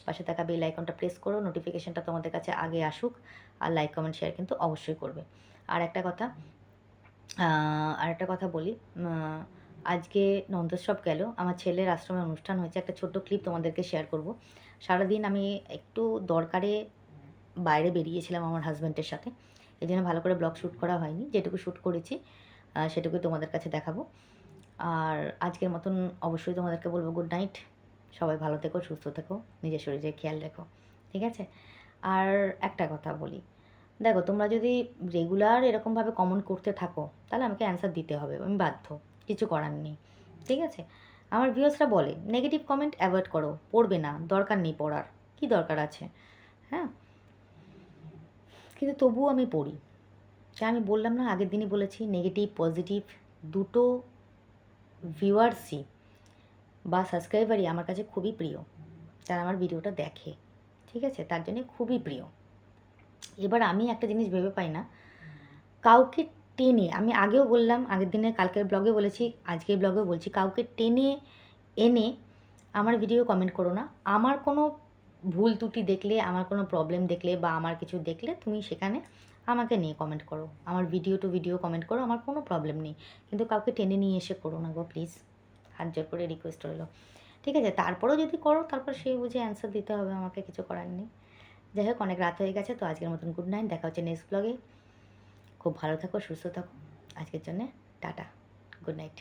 Speaker 1: পাশে থাকা বেল আইকনটা প্রেস করো, নোটিফিকেশনটা তোমাদের কাছে আগে আসুক, আর লাইক কমেন্ট শেয়ার কিন্তু অবশ্যই করবে। আর একটা কথা বলি, আজকে নন্দোৎসব গেল, আমার ছেলের আশ্রমে অনুষ্ঠান হয়েছে, একটা ছোট্ট ক্লিপ তোমাদেরকে শেয়ার করব। সারাদিন আমি একটু দরকারে বাইরে বেরিয়েছিলাম আমার হাজব্যান্ডের সাথে, এই জন্য ভালো করে ব্লগ শ্যুট করা হয়নি, যেটুকু শ্যুট করেছি সেটুকুই তোমাদের কাছে দেখাবো। আর আজকের মতন অবশ্যই তোমাদেরকে বলবো গুড নাইট, সবাই ভালো থেকো, সুস্থ থেকো, নিজের শরীরে খেয়াল রেখো, ঠিক আছে? আর একটা কথা বলি, দেখো, তোমরা যদি রেগুলার এরকমভাবে কমেন্ট করতে থাকো তাহলে আমাকে অ্যান্সার দিতে হবে, আমি বাধ্য, কিছু করার নেই, ঠিক আছে? আমার ভিউয়ার্সরা বলে নেগেটিভ কমেন্ট অ্যাভয়েড করো, পড়বে না, দরকার নেই পড়ার, কি দরকার আছে, হ্যাঁ? কিন্তু তবুও আমি পড়ি, যা আমি বললাম না, আগের দিনই বলেছি, নেগেটিভ পজিটিভ দুটো ভিউয়ার্সই বা সাবস্ক্রাইবারই আমার কাছে খুবই প্রিয়, যারা আমার ভিডিওটা দেখে, ঠিক আছে? তার জন্যে খুবই প্রিয়। এবার আমি একটা জিনিস ভেবে পাই না, কাউকে টেনে, আমি আগেও বললাম, আগের দিনে কালকের ব্লগে বলেছি, আজকের ব্লগেও বলছি, কাউকে টেনে এনে আমার ভিডিও কমেন্ট করো না। আমার কোনো ভুল ত্রুটি দেখলে, আমার কোনো প্রবলেম দেখলে বা আমার কিছু দেখলে তুমি সেখানে আমাকে নিয়ে কমেন্ট করো, আমার ভিডিও টু ভিডিও কমেন্ট করো, আমার কোনো প্রবলেম নেই, কিন্তু কাউকে টেনে নিয়ে এসে করো না গো প্লিজ, হাত জোর করে রিকোয়েস্ট রইলো, ঠিক আছে? তারপরেও যদি করো, তারপর সেই বুঝে অ্যান্সার দিতে হবে, আমাকে কিছু করার নেই। যাই হোক, অনেক রাত হয়ে গেছে, তো আজকের মতন গুড নাইট, দেখা হচ্ছে নেক্সট ব্লগে। খুব ভালো থাকো, সুস্থ থাকো, আজকের জন্যে টাটা, গুড নাইট।